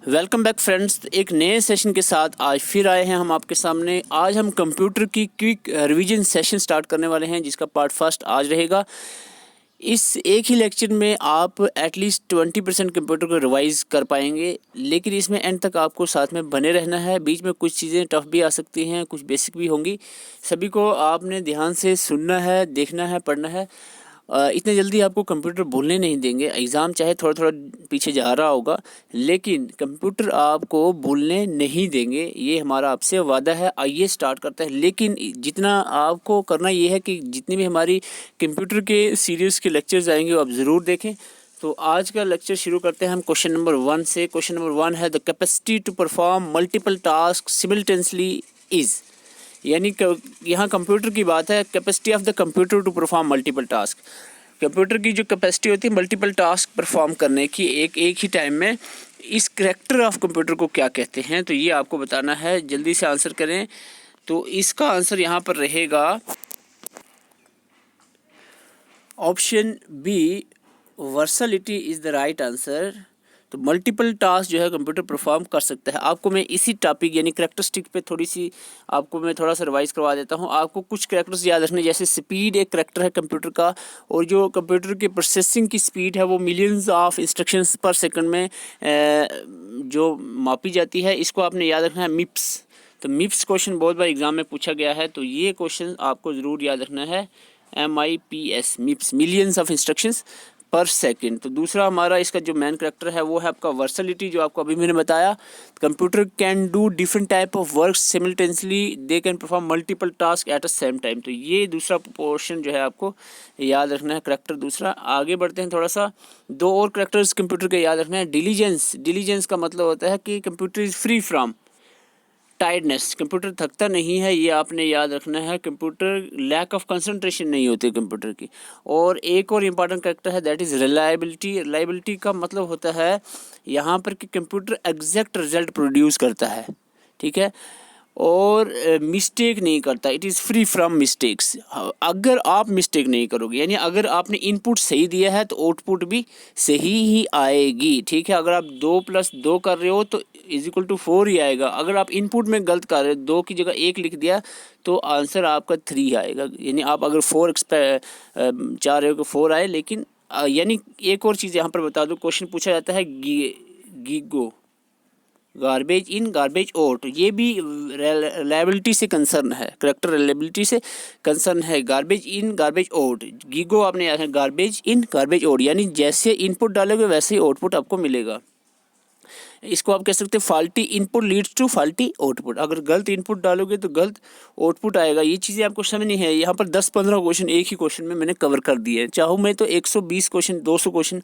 Welcome back friends, एक नए session के साथ आज फिर आए हैं हम आपके सामने। आज हम कंप्यूटर की क्विक रिवीजन सेशन स्टार्ट करने वाले हैं, जिसका पार्ट फर्स्ट आज रहेगा। इस एक ही लेक्चर में आप एटलीस्ट 20% कंप्यूटर को रिवाइज कर पाएंगे, लेकिन इसमें एंड तक आपको साथ में बने रहना है। बीच में कुछ चीज़ें टफ भी आ सकती हैं, कुछ बेसिक भी होंगी। सभी को आपने ध्यान से सुनना है, देखना है, पढ़ना है। इतने जल्दी आपको कंप्यूटर भूलने नहीं देंगे। एग्ज़ाम चाहे थोड़ा थोड़ा पीछे जा रहा होगा, लेकिन कंप्यूटर आपको भूलने नहीं देंगे, ये हमारा आपसे वादा है। आइए स्टार्ट करते हैं। लेकिन जितना आपको करना ये है कि जितनी भी हमारी कंप्यूटर के सीरीज़ के लेक्चर्स आएंगे वो आप ज़रूर देखें। तो आज का लेक्चर शुरू करते हैं हम क्वेश्चन नंबर 1 से। क्वेश्चन नंबर 1 है the capacity to perform multiple task simultaneously is. यानी यहाँ कंप्यूटर की बात है, capacity of the computer to perform multiple task. Computer की जो कैपेसिटी होती है मल्टीपल टास्क परफॉर्म करने की एक ही टाइम में, इस करैक्टर ऑफ कंप्यूटर को क्या कहते हैं, तो ये आपको बताना है। जल्दी से आंसर करें। तो इसका आंसर यहाँ पर रहेगा option B, versatility is the right answer. तो मल्टीपल टास्क जो है कंप्यूटर परफॉर्म कर सकता है। आपको मैं इसी टॉपिक यानी करैक्टरिस्टिक पे थोड़ा सा रिवाइज करवा देता हूँ। आपको कुछ करैक्टर्स याद रखने, जैसे स्पीड एक करैक्टर है कंप्यूटर का, और जो कंप्यूटर की प्रोसेसिंग की स्पीड है वो millions of instructions per second में जो मापी जाती है, इसको आपने याद रखना है मिप्स। तो मिप्स क्वेश्चन बहुत बार एग्जाम में पूछा गया है, तो ये क्वेश्चन आपको ज़रूर याद रखना है। MIPS, मिप्स, millions of instructions per second. तो दूसरा हमारा इसका जो मेन करैक्टर है वो है आपका वर्सैलिटी, जो आपको अभी मैंने बताया। Computer can do different type of work simultaneously, they can perform multiple task at a same time. तो ये दूसरा पोर्शन जो है आपको याद रखना है, करैक्टर दूसरा। आगे बढ़ते हैं थोड़ा सा। दो और करैक्टर्स कंप्यूटर के याद रखना है। डिलीजेंस, डिलीजेंस का मतलब होता है कि computer is free from tiredness, computer थकता नहीं है, ये आपने याद रखना है। कंप्यूटर लैक ऑफ कंसंट्रेशन नहीं होती कंप्यूटर की। और एक और इम्पॉर्टेंट फैक्टर है, दैट इज़ रिलायबिलिटी। रिलायबिलिटी का मतलब होता है यहाँ पर कि कंप्यूटर एग्जैक्ट रिजल्ट प्रोड्यूस करता है, ठीक है, और मिस्टेक नहीं करता। It is free from mistakes. अगर आप मिस्टेक नहीं करोगे, यानी अगर आपने इनपुट सही दिया है तो आउटपुट भी सही ही आएगी, ठीक है। अगर आप 2 + 2 कर रहे हो तो = 4 ही आएगा। अगर आप इनपुट में गलत कर रहे हो, 2 की जगह 1 लिख दिया, तो आंसर आपका 3 आएगा। यानी आप अगर 4 चाह रहे हो कि 4 आए, लेकिन यानी एक और चीज़ यहाँ पर बता दूँ, क्वेश्चन पूछा जाता है GIGO, garbage in garbage out, ये भी रिलायबिलिटी से कंसर्न है, करेक्टर रिलायबिलिटी से कंसर्न है। Garbage in garbage out, GIGO आपने याद है, गार्बेज इन गार्बेज आउट, यानी जैसे इनपुट डालोगे वैसे ही आउटपुट आपको मिलेगा। इसको आप कह सकते हैं faulty input leads to faulty output. अगर गलत इनपुट डालोगे तो गलत आउटपुट आएगा। ये चीज़ें आपको समझनी है। यहाँ पर 10-15 क्वेश्चन एक ही क्वेश्चन में मैंने कवर कर दिए हैं। चाहूँ मैं तो 120 क्वेश्चन, 200 क्वेश्चन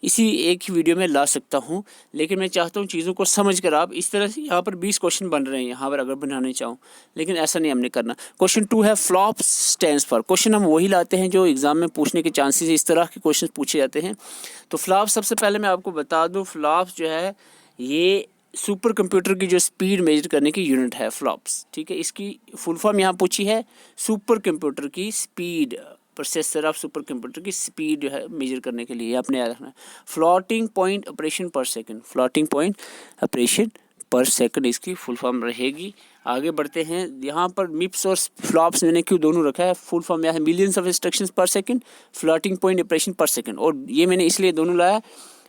इसी एक ही वीडियो में ला सकता हूँ, लेकिन मैं चाहता हूँ चीज़ों को समझ कर आप इस तरह से, यहाँ पर 20 क्वेश्चन बन रहे हैं यहाँ पर अगर बनाने चाहूँ, लेकिन ऐसा नहीं हमने करना। क्वेश्चन 2 है फ्लॉप्स स्टैंड्स फॉर। क्वेश्चन हम वही लाते हैं जो एग्जाम में पूछने के चांसेस इस तरह के क्वेश्चन पूछे जाते हैं। तो फ्लॉप्स, सबसे पहले मैं आपको बता दूँ, फ्लॉप्स जो है ये सुपर कंप्यूटर की जो स्पीड मेजर करने की यूनिट है, फ्लॉप्स, ठीक है। इसकी फुल फॉर्म यहाँ पूछी है, सुपर कंप्यूटर की speed, processor of super computer की स्पीड जो है मेजर करने के लिए आपने याद रखना है। फ्लोटिंग पॉइंट ऑपरेशन पर सेकंड, फ्लोटिंग पॉइंट ऑपरेशन पर सेकंड इसकी फुल फॉर्म रहेगी। आगे बढ़ते हैं। यहाँ पर मिप्स और फ्लॉप्स मैंने क्यों दोनों रखा है, फुल फॉर्म यह है millions of instructions per second, floating point operation पर सेकंड। और ये मैंने इसलिए दोनों लाया,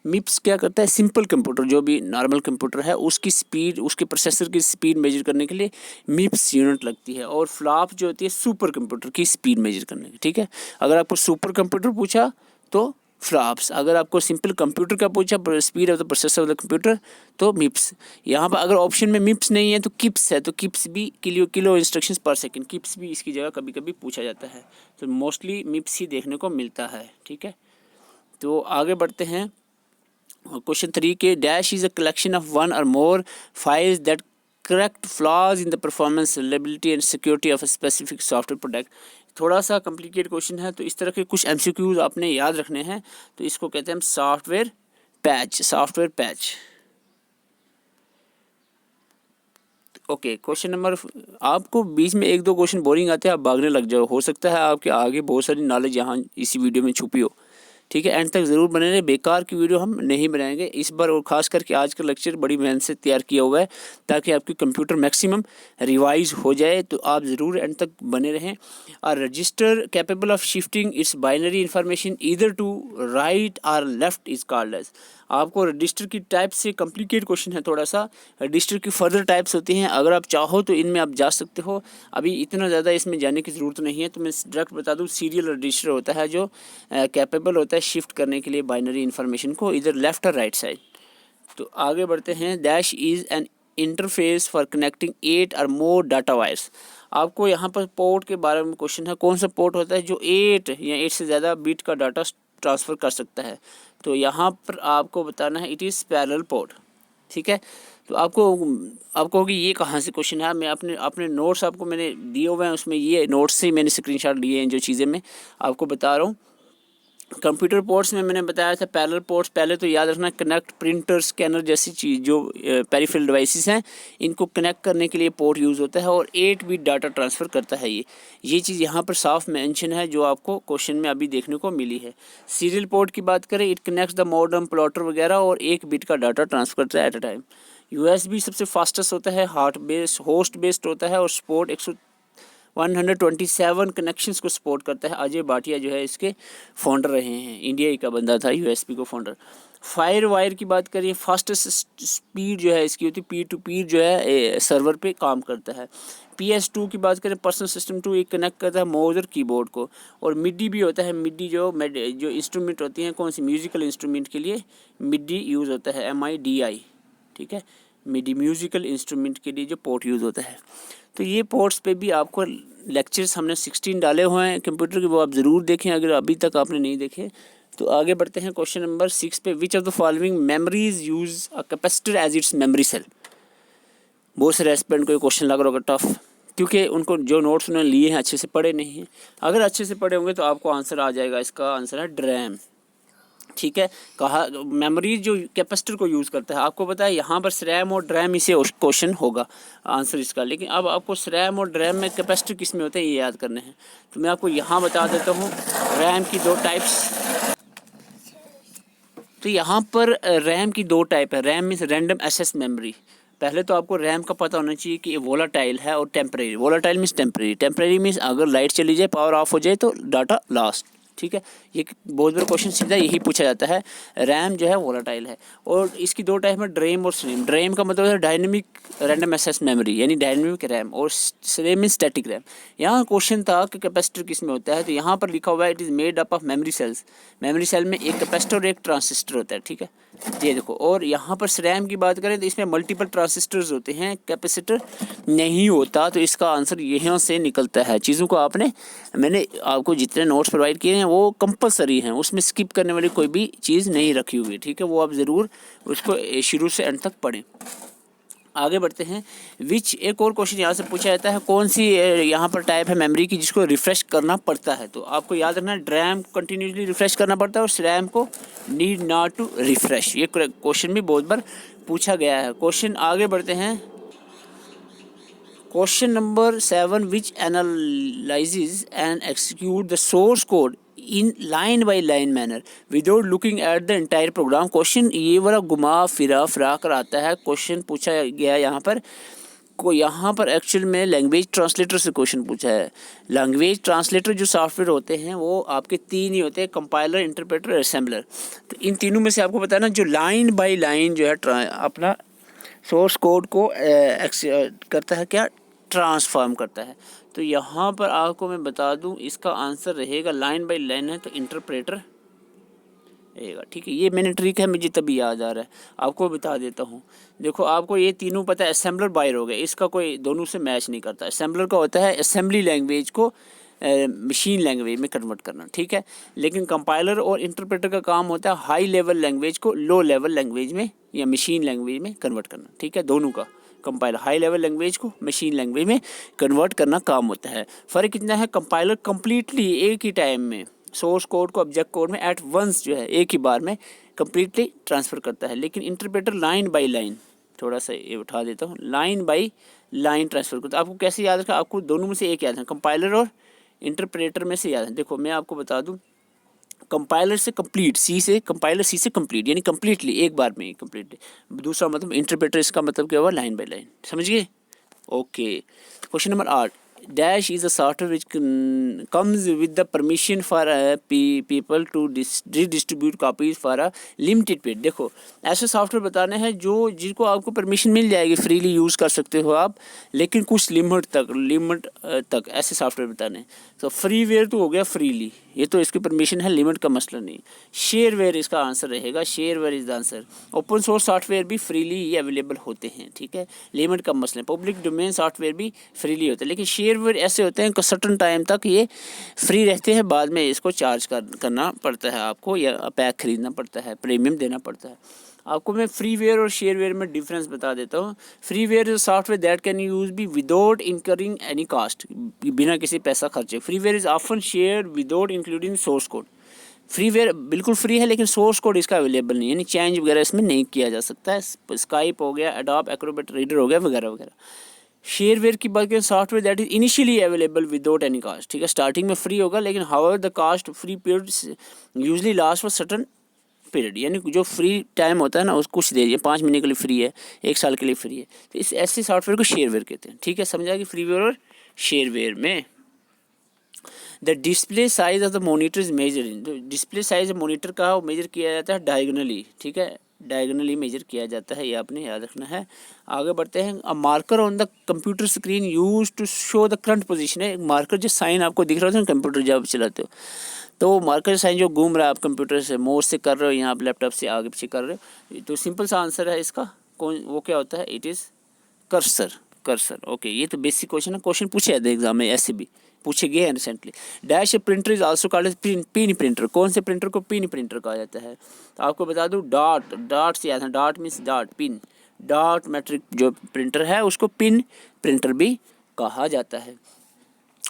मिप्स क्या करता है, सिंपल कंप्यूटर जो भी नॉर्मल कंप्यूटर है उसकी स्पीड, उसके प्रोसेसर की स्पीड मेजर करने के लिए मिप्स यूनिट लगती है। और फ्लॉप जो होती है सुपर कंप्यूटर की स्पीड मेजर करने की, ठीक है। अगर आपको सुपर कंप्यूटर पूछा तो फ्लॉप्स, अगर आपको सिंपल कंप्यूटर का पूछा, speed of the processor of the computer, तो मिप्स। यहाँ पर अगर ऑप्शन में मिप्स नहीं है तो किप्स है, तो किप्स भी kilo instructions per second, kips भी इसकी जगह कभी कभी पूछा जाता है। तो मोस्टली मिप्स ही देखने को मिलता है, ठीक है। तो आगे बढ़ते हैं। क्वेश्चन 3 के dash is a collection of one or more files that correct flaws in the performance, reliability and security of a specific software product. थोड़ा सा कॉम्प्लिकेटेड क्वेश्चन है, तो इस तरह के कुछ MCQs आपने याद रखने हैं। तो इसको कहते हैं software patch, software patch. Okay, question number, आपको बीच में 1-2 क्वेश्चन बोरिंग आते हैं, आप भागने लग जाओ, हो सकता है आपके आगे बहुत सारी नॉलेज यहाँ इसी वीडियो में छुपी हो, ठीक है, एंड तक ज़रूर बने रहे, बेकार की वीडियो हम नहीं बनाएंगे इस बार, और ख़ास करके आज का लेक्चर बड़ी मेहनत से तैयार किया हुआ है ताकि आपकी कंप्यूटर मैक्सिमम रिवाइज हो जाए, तो आप ज़रूर एंड तक बने रहें। और register capable of shifting its binary information either to right or left is called as. आपको रजिस्टर की टाइप से कॉम्प्लिकेट क्वेश्चन है थोड़ा सा, रजिस्टर की फर्दर टाइप्स होती हैं, अगर आप चाहो तो इनमें आप जा सकते हो, अभी इतना ज़्यादा इसमें जाने की ज़रूरत नहीं है। तो मैं डायरेक्ट बता दूं, सीरियल रजिस्टर होता है जो कैपेबल होता है शिफ्ट करने के लिए बाइनरी इन्फॉर्मेशन को इधर लेफ्ट और राइट साइड। तो आगे बढ़ते हैं। Dash is an interface for connecting 8 और मोर डाटा वायर्स। आपको यहाँ पर पोर्ट के बारे में क्वेश्चन है, कौन सा पोर्ट होता है जो 8 या 8 से ज़्यादा बीट का डाटा ट्रांसफ़र कर सकता है। तो यहाँ पर आपको बताना है इट इज़ पैरेलल पोर्ट। ठीक है, तो आपको होगी ये कहाँ से क्वेश्चन है। मैं अपने नोट्स आपको मैंने दिए हुए हैं, उसमें ये नोट्स से मैंने स्क्रीनशॉट लिए हैं जो चीज़ें मैं आपको बता रहा हूँ। कंप्यूटर पोर्ट्स में मैंने बताया था पैरेलल पोर्ट्स, पहले तो याद रखना कनेक्ट, प्रिंटर, स्कैनर जैसी चीज़ जो पेरिफेरल डिवाइसेस हैं इनको कनेक्ट करने के लिए पोर्ट यूज़ होता है और 8 बिट डाटा ट्रांसफ़र करता है। ये चीज़ यहाँ पर साफ मेंशन है जो आपको क्वेश्चन में अभी देखने को मिली है। सीरियल पोर्ट की बात करें, it connects the modem, plotter वगैरह और 1 बिट का डाटा ट्रांसफ़र करता है एट अ टाइम। USB सबसे फास्टेस्ट होता है, होस्ट बेस्ड होता है और सपोर्ट 127 कनेक्शंस को सपोर्ट करता है। अजय भाटिया जो है इसके फाउंडर रहे हैं, इंडिया ही का बंदा था USB को फाउंडर। फायर वायर की बात करिए, फास्टेस्ट स्पीड जो है इसकी होती है, पीर टू पीर जो है सर्वर पे काम करता है। PS2 की बात करें, पर्सनल सिस्टम 2, एक कनेक्ट करता है माउस और कीबोर्ड को। और मिडी भी होता है, मिडी जो इंस्ट्रूमेंट होती हैं, कौन सी म्यूजिकल इंस्ट्रूमेंट के लिए मिडी यूज़ होता है, MIDI। ठीक है, मिडी म्यूजिकल इंस्ट्रूमेंट के लिए जो पोर्ट यूज़ होता है। तो ये पोर्ट्स पे भी आपको लेक्चर्स हमने 16 डाले हुए हैं कंप्यूटर के, वो आप ज़रूर देखें अगर अभी तक आपने नहीं देखे। तो आगे बढ़ते हैं क्वेश्चन नंबर 6 पे। Which of the following memories use a capacitor as its memory cell. बहुत से रेस्पिडेंट को ये क्वेश्चन लग रहा होगा टफ, क्योंकि उनको जो नोट्स उन्होंने लिए हैं अच्छे से पढ़े नहीं हैं। अगर अच्छे से पढ़े होंगे तो आपको आंसर आ जाएगा, इसका आंसर है ड्रैम। ठीक है, कहा मेमोरी जो कैपेसिटर को यूज़ करता है, आपको पता है यहाँ पर SRAM और DRAM इसे क्वेश्चन होगा आंसर इसका। लेकिन अब आपको SRAM और DRAM में कैपेसिटर किस में होते हैं ये याद करने हैं। तो मैं आपको यहाँ बता देता हूँ RAM की 2 टाइप्स। तो यहाँ पर RAM की 2 टाइप है। RAM means random access memory. पहले तो आपको RAM का पता होना चाहिए कि ये वोलाटाइल है और temporary. Volatile means temporary, temporary means अगर लाइट चली जाए, पावर ऑफ हो जाए तो डाटा लॉस्ट। ठीक है, ये बहुत बड़ा क्वेश्चन सीधा यही पूछा जाता है। रैम जो है वोलाटाइल है और इसकी 2 टाइप है, ड्रेम और स्लेम। ड्रेम का मतलब है डायनेमिक रैंडम एक्सेस मेमोरी यानी डायनेमिक रैम, और स्लेम मीन स्टैटिक रैम। यहाँ क्वेश्चन था कि कैपेसिटर किस में होता है, तो यहाँ पर लिखा हुआ है it is made up of memory cells. Memory cell में एक कैपेसिटर और एक ट्रांजिस्टर होता है। ठीक है, ये देखो। और यहाँ पर SRAM की बात करें तो इसमें मल्टीपल ट्रांजिस्टर्स होते हैं, कैपेसिटर नहीं होता। तो इसका आंसर यहाँ से निकलता है। चीज़ों को मैंने आपको जितने नोट्स प्रोवाइड किए हैं वो कंपलसरी हैं, उसमें स्किप करने वाली कोई भी चीज़ नहीं रखी हुई है। ठीक है, वो आप ज़रूर उसको शुरू से एंड तक पढ़ें। आगे बढ़ते हैं। एक और क्वेश्चन यहाँ से पूछा जाता है, कौन सी यहाँ पर टाइप है मेमोरी की जिसको रिफ़्रेश करना पड़ता है। तो आपको याद रखना है DRAM कंटिन्यूसली रिफ़्रेश करना पड़ता है और SRAM को नीड नॉट टू रिफ़्रेश। ये क्वेश्चन भी बहुत बार पूछा गया है। क्वेश्चन आगे बढ़ते हैं। Question number 7, which analyses and execute the source code in line by line manner without looking at the entire program. Question ये बड़ा घुमा फिरा कर आता है। क्वेश्चन पूछा गया यहाँ पर एक्चुअल में लैंग्वेज ट्रांसलेटर से क्वेश्चन पूछा है। लैंग्वेज ट्रांसलेटर जो सॉफ्टवेयर होते हैं वो आपके 3 ही होते हैं, कंपाइलर, इंटरप्रेटर, असेंबलर। तो इन तीनों में से आपको बताना जो लाइन बाई लाइन जो है अपना सोर्स कोड को करता है, क्या ट्रांसफॉर्म करता है। तो यहाँ पर आपको मैं बता दूँ इसका आंसर रहेगा, लाइन बाई लाइन है तो इंटरप्रेटर रहेगा। ठीक है, ये मैंने ट्रिक है, मुझे तभी याद आ रहा है, आपको बता देता हूँ। देखो आपको ये तीनों पता है, असेंबलर बायर हो गया, इसका कोई दोनों से मैच नहीं करता। असेंबलर का होता है असेंबली लैंग्वेज को मशीन लैंग्वेज में कन्वर्ट करना। ठीक है, लेकिन कंपाइलर और इंटरप्रेटर का काम होता है हाई लेवल लैंग्वेज को लो लेवल लैंग्वेज में या मशीन लैंग्वेज में कन्वर्ट करना। ठीक है, दोनों का कंपाइलर हाई लेवल लैंग्वेज को मशीन लैंग्वेज में कन्वर्ट करना काम होता है। फ़र्क कितना है, कंपाइलर कम्प्लीटली एक ही टाइम में सोर्स कोड को ऑब्जेक्ट कोड में एट वंस जो है एक ही बार में कम्प्लीटली ट्रांसफ़र करता है। लेकिन इंटरप्रेटर लाइन बाई लाइन, थोड़ा सा ये उठा देता हूँ, लाइन बाई लाइन ट्रांसफ़र करता है। आपको कैसे याद रखा, आपको दोनों में से एक याद है, कंपाइलर और इंटरप्रेटर में से याद है। देखो मैं आपको बता दूँ, कंपाइलर से कंप्लीट, सी से कंपाइलर, सी से कंप्लीट यानी कंप्लीटली एक बार में कंप्लीटली। दूसरा मतलब इंटरप्रेटर, इसका मतलब क्या हुआ, लाइन बाय लाइन, समझ गए। Okay, question number 8, dash is a software which comes with the permission for people to distribute copies for a limited period. देखो ऐसे सॉफ्टवेयर बताने हैं जो जिनको आपको परमिशन मिल जाएगी, फ्रीली यूज़ कर सकते हो आप, लेकिन कुछ लिमिट तक ऐसे सॉफ्टवेयर बताने हैं। तो फ्रीवेयर तो हो गया फ्रीली, ये तो इसकी परमिशन है, लिमिट का मसला नहीं। शेयरवेयर इसका आंसर रहेगा, shareware is the answer. Open source software भी फ्रीली ही अवेलेबल होते हैं, ठीक है, लिमिट का मसला है। पब्लिक डोमेन सॉफ्टवेयर भी फ्रीली होते हैं, लेकिन शेयरवेयर ऐसे होते हैं कि सर्टन टाइम तक ये फ्री रहते हैं, बाद में इसको चार्ज करना पड़ता है आपको, या पैक खरीदना पड़ता है, प्रीमियम देना पड़ता है आपको। मैं फ्रीवेयर और शेयरवेयर में डिफरेंस बता देता हूँ। Freeware is software that can use be without incurring any cost, बिना किसी पैसा खर्चे। Freeware is often share without including source code. Freeware बिल्कुल फ्री है, लेकिन सोर्स कोड इसका अवेलेबल नहीं, यानी चेंज वगैरह इसमें नहीं किया जा सकता है। स्काइप हो गया, एडोब एक्रोबैट रीडर हो गया, वगैरह वगैरह। शेयरवेयर की बात करें, software that is initially available without any cost, ठीक है, स्टार्टिंग में फ्री होगा, लेकिन however the cost free period usually last for certain period, यानी जो फ्री टाइम होता है ना उसको कुछ देर, 5 महीने के लिए फ्री है, 1 साल के लिए फ्री है, तो इस ऐसे सॉफ्टवेयर को शेयरवेयर कहते हैं, ठीक है, समझा कि फ्रीवेयर और शेयरवेयर में। The display size of the monitor is measure in, display size monitor का वो मेजर किया जाता है डायगोनली, ठीक है, डायगोनली मेजर किया जाता है, ये आपने याद रखना है। आगे बढ़ते हैं। A marker on the computer screen use to show the current position है, मार्कर जो साइन आपको दिख रहा था ना कंप्यूटर जब चलाते हो, तो वो मार्कर साइन जो घूम रहा है, आप कंप्यूटर से माउस से कर रहे हो, यहाँ आप लैपटॉप से आगे पीछे कर रहे हो, तो सिंपल सा आंसर है इसका, कौन वो क्या होता है, it is cursor, cursor. Okay, ये तो बेसिक क्वेश्चन है, क्वेश्चन पूछे जाते हैं एग्जाम में, ऐसे भी पूछे गए हैं recently. Dash a printer is also called as pin printer, कौन से प्रिंटर को पिन प्रिंटर कहा जाता है, तो आपको बता दूं डॉट, डॉट से आता है, dot means dot, pin, dot matric जो प्रिंटर है उसको पिन प्रिंटर भी कहा जाता है।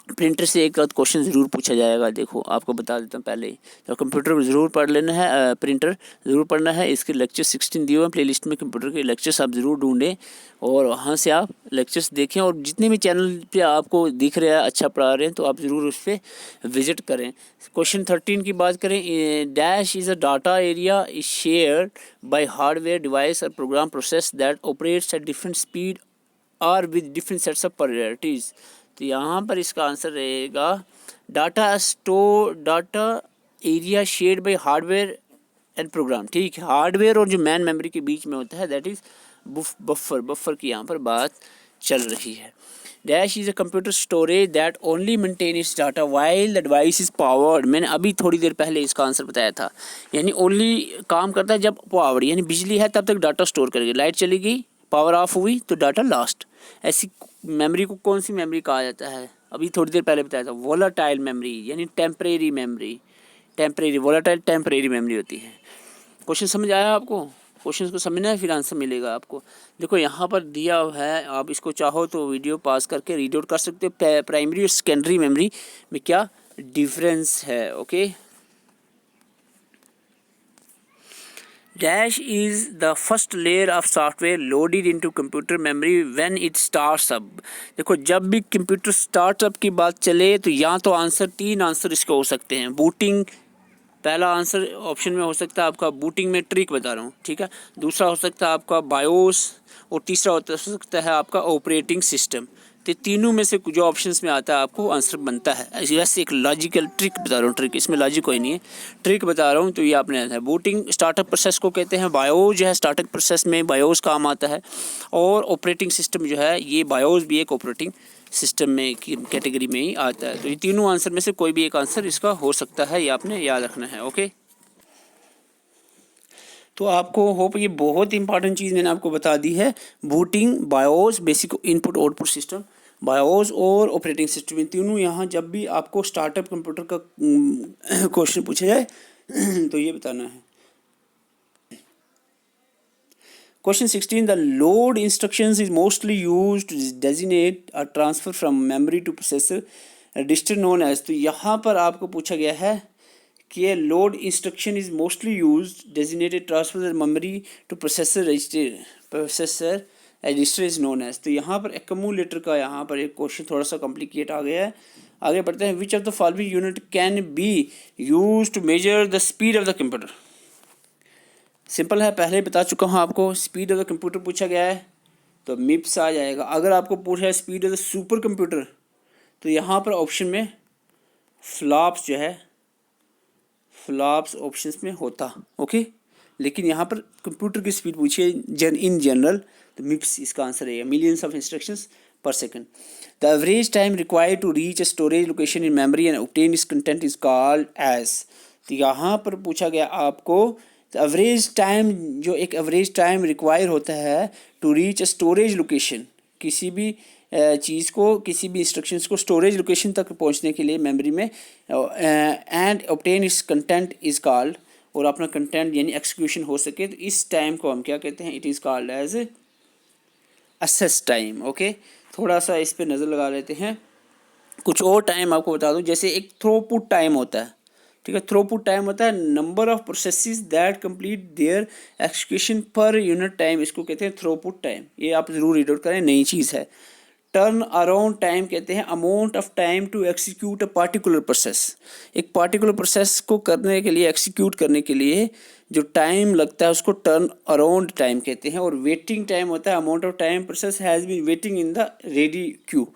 प्रिंटर से एक आध क्वेश्चन ज़रूर पूछा जाएगा, देखो आपको बता देता हूँ पहले ही, तो कंप्यूटर को ज़रूर पढ़ लेना है, प्रिंटर ज़रूर पढ़ना है। इसके लेक्चर 16 दिए हुए हैं प्लेलिस्ट में, कंप्यूटर के लेक्चर्स आप ज़रूर ढूंढें और वहाँ से आप लेक्चर्स देखें, और जितने भी चैनल पे आपको दिख रहा है अच्छा पढ़ा रहे हैं तो आप ज़रूर उस पर विजिट करें। क्वेश्चन 13 की बात करें, dash is a data area is shared by hardware device or program process that operates at different speed or with different sets of priorities, तो यहाँ पर इसका आंसर रहेगा data area shared by hardware and program, ठीक है, hardware और जो man memory के बीच में होता है दैट इज़ बफर की यहाँ पर बात चल रही है। Dash is a computer storage that only maintain its data while the device is powered, मैंने अभी थोड़ी देर पहले इसका आंसर बताया था, यानी ओनली काम करता है जब पावर्ड, यानी बिजली है तब तक डाटा स्टोर करेगी, लाइट चली गई, पावर ऑफ हुई तो डाटा लास्ट। ऐसी मेमोरी को कौन सी मेमोरी कहा जाता है, अभी थोड़ी देर पहले बताया था, वोलाटाइल मेमोरी, यानी temporary memory, temporary volatile temporary memory होती है। क्वेश्चन समझ आया आपको, क्वेश्चन को समझना है फिर आंसर मिलेगा आपको। देखो यहाँ पर दिया है, आप इसको चाहो तो वीडियो पास करके रीड आउट कर सकते हो, प्राइमरी और सेकेंडरी मेमोरी में क्या डिफरेंस है। Okay, dash is the first layer of software loaded into computer memory when it starts up. देखो जब भी कंप्यूटर स्टार्टअप की बात चले तो यहाँ तो आंसर 3 आंसर इसके हो सकते हैं। बूटिंग, पहला आंसर ऑप्शन में हो सकता है आपका बूटिंग में ट्रिक बता रहा हूँ, ठीक है, दूसरा हो सकता है आपका बायोस, और तीसरा हो सकता है आपका ऑपरेटिंग सिस्टम। तो तीनों में से जो ऑप्शंस में आता है आपको आंसर बनता है। वैसे एक लॉजिकल ट्रिक बता रहा हूँ, ट्रिक इसमें लॉजिक कोई नहीं है, ट्रिक बता रहा हूँ, तो ये आपने आता है। बूटिंग स्टार्टअप प्रोसेस को कहते हैं, बायोस जो है स्टार्टअप प्रोसेस में बायोस काम आता है, और ऑपरेटिंग सिस्टम जो है ये बायोस भी एक ऑपरेटिंग सिस्टम में की कैटेगरी में ही आता है। तो ये तीनों आंसर में से कोई भी एक आंसर इसका हो सकता है, ये आपने याद रखना है। ओके, तो आपको होप ये बहुत इंपॉर्टेंट चीज़ मैंने आपको बता दी है। Booting, BIOS basic input output system, BIOS और ऑपरेटिंग सिस्टम, तीनों यहाँ जब भी आपको स्टार्टअप कंप्यूटर का क्वेश्चन पूछा जाए तो ये बताना है। Question 16, the load instructions is mostly used to designate a transfer from memory to processor register known as, तो यहाँ पर आपको पूछा गया है कि ये load instruction is mostly used designated transfer memory to processor register is known as. तो यहाँ पर एक्यूमुलेटर का यहाँ पर एक क्वेश्चन थोड़ा सा कॉम्प्लिकेट आ गया है। आगे बढ़ते हैं। Which of the following unit can be use to measure the speed of the computer. Simple है, पहले बता चुका हूँ आपको। स्पीड ऑफ द कंप्यूटर पूछा गया है तो मिप्स आ जाएगा। अगर आपको पूछा है speed of the super computer तो यहाँ पर ऑप्शन में फ्लॉप्स जो है, फ्लॉप्स ऑप्शंस में होता। ओके, लेकिन यहाँ पर कंप्यूटर की स्पीड पूछी है इन जनरल तो मिप्स इसका आंसर है, millions of instructions per second. The average time required to reach a storage location in memory and obtain its content is called as. तो यहाँ पर पूछा गया आपको एवरेज टाइम, जो एक एवरेज टाइम रिक्वायर होता है to reach a storage location, किसी भी चीज़ को, किसी भी इंस्ट्रक्शंस को स्टोरेज लोकेशन तक पहुंचने के लिए मेमोरी में, and obtain its content is called, और अपना कंटेंट यानी एक्सिक्यूशन हो सके, तो इस टाइम को हम क्या कहते हैं, it is called as access time. Okay, थोड़ा सा इस पे नज़र लगा लेते हैं। कुछ और टाइम आपको बता दूं, जैसे एक थ्रोपुट टाइम होता है, ठीक है। थ्रोपुट टाइम होता है number of processes that complete their execution per unit time, इसको कहते हैं थ्रोपुट टाइम। ये आप ज़रूर रीड आउट करें, नई चीज़ है। टर्न अराउंड टाइम कहते हैं amount of time to execute a particular process. एक पार्टिकुलर प्रोसेस को करने के लिए, एक्सिक्यूट करने के लिए जो टाइम लगता है उसको टर्न अराउंड टाइम कहते हैं। और वेटिंग टाइम होता है amount of time process has been waiting in the ready queue.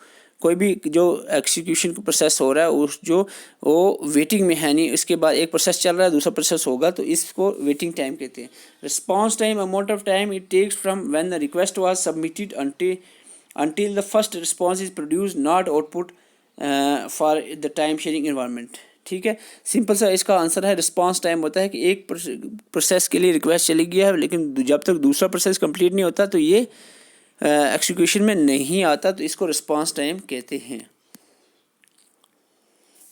कोई भी जो एक्सिक्यूशन का प्रोसेस हो रहा है उस जो वो वेटिंग में है नहीं, इसके बाद एक प्रोसेस चल रहा है दूसरा प्रोसेस होगा, तो इसको वेटिंग टाइम कहते हैं। Response time amount of time it takes from when the request was submitted until the first response is produced, not output for the time sharing environment। ठीक है, सिंपल सा इसका आंसर है। रिस्पांस टाइम होता है कि एक प्रोसेस के लिए रिक्वेस्ट चली गया है, लेकिन जब तक दूसरा प्रोसेस कंप्लीट नहीं होता तो ये एक्सिक्यूशन में नहीं आता, तो इसको रिस्पांस टाइम कहते हैं।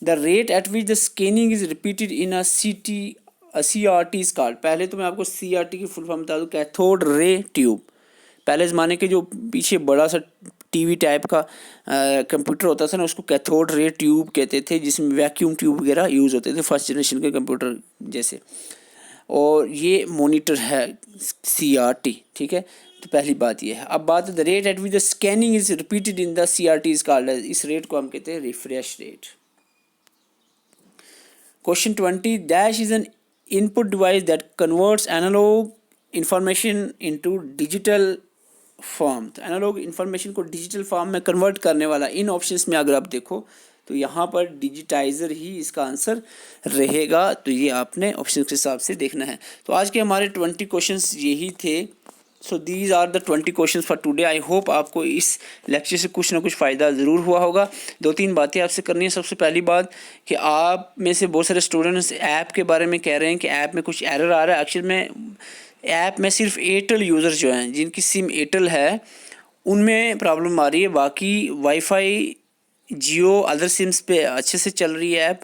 The rate at which the scanning is repeated in a CRT is called. पहले तो मैं आपको CRT की फुल फॉर्म बता दूं, कैथोड रे ट्यूब। पहले ज़माने के जो पीछे बड़ा सा टीवी टाइप का कंप्यूटर होता था ना, उसको कैथोड रे ट्यूब कहते थे, जिसमें वैक्यूम ट्यूब वगैरह यूज़ होते थे फर्स्ट जनरेशन के कंप्यूटर जैसे। और ये मॉनिटर है CRT, ठीक है। तो पहली बात ये है। अब बात the rate at which the scanning is repeated in the CRT is called, इस रेट को हम कहते हैं refresh rate. Question 20, dash is an input device that converts analog information into digital form. तो एनालॉग इन्फॉर्मेशन को digital form में convert करने वाला, इन ऑप्शंस में अगर आप देखो तो यहाँ पर डिजिटाइज़र ही इसका आंसर रहेगा। तो ये आपने ऑप्शन के हिसाब से देखना है। तो आज के हमारे 20 क्वेश्चंस यही थे। So these are the 20 questions for today. I hope आपको इस लेक्चर से कुछ ना कुछ फ़ायदा ज़रूर हुआ होगा। 2-3 बातें आपसे करनी है। सबसे पहली बात कि आप में से बहुत सारे स्टूडेंट्स ऐप के बारे में कह रहे हैं कि ऐप में कुछ एरर आ रहा है। एक्चुअल में ऐप में सिर्फ एयरटेल यूज़र जो हैं, जिनकी सिम एयरटेल है, उनमें प्रॉब्लम आ रही है। बाकी वाईफाई, जियो, अदर सिम्स पे अच्छे से चल रही है ऐप।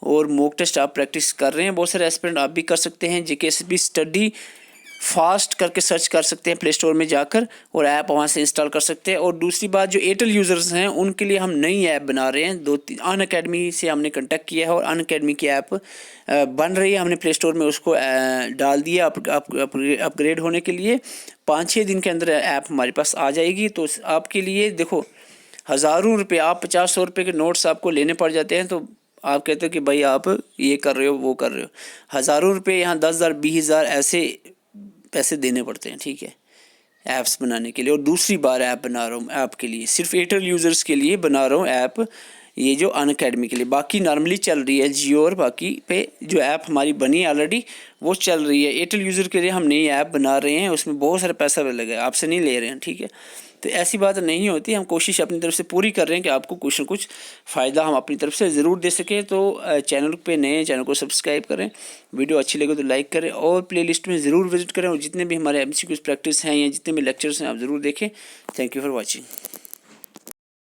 और मॉक टेस्ट आप प्रैक्टिस कर रहे हैं, बहुत सारे एस्पिरेंट आप भी कर सकते हैं। JKSB स्टडी फास्ट करके सर्च कर सकते हैं प्ले स्टोर में जाकर, और ऐप वहाँ से इंस्टॉल कर सकते हैं। और दूसरी बात, जो एयरटेल यूज़र्स हैं उनके लिए हम नई ऐप बना रहे हैं। 2-3 अनअकैडमी से हमने कांटेक्ट किया है और अनअकैडमी की ऐप बन रही है। हमने प्ले स्टोर में उसको डाल दिया अपग्रेड होने के लिए। 5-6 दिन के अंदर ऐप हमारे पास आ जाएगी। तो आपके लिए देखो, हज़ारों रुपये, आप 50-100 रुपये के नोट्स आपको लेने पड़ जाते हैं, तो आप कहते हो कि भाई आप ये कर रहे हो वो कर रहे हो। हज़ारों रुपये यहाँ 10,000 20,000 ऐसे पैसे देने पड़ते हैं, ठीक है, ऐप्स बनाने के लिए। और दूसरी बार ऐप बना रहा हूँ ऐप के लिए, सिर्फ एयरटेल यूज़र्स के लिए बना रहा हूँ ऐप, ये जो अनअकैडमी के लिए। बाकी नॉर्मली चल रही है जियो और बाकी पे जो ऐप हमारी बनी ऑलरेडी वो चल रही है। एयरटेल यूज़र के लिए हम नई ऐप बना रहे हैं, उसमें बहुत सारा पैसा लगा, आपसे नहीं ले रहे हैं, ठीक है। तो ऐसी बात नहीं होती, हम कोशिश अपनी तरफ से पूरी कर रहे हैं कि आपको कुछ ना कुछ फ़ायदा हम अपनी तरफ से ज़रूर दे सकें। तो चैनल पे नए, चैनल को सब्सक्राइब करें, वीडियो अच्छी लगे तो लाइक करें और प्लेलिस्ट में ज़रूर विजिट करें। और जितने भी हमारे MCQ प्रैक्टिस हैं या जितने भी लेक्चर्स हैं आप ज़रूर देखें। Thank you for watching.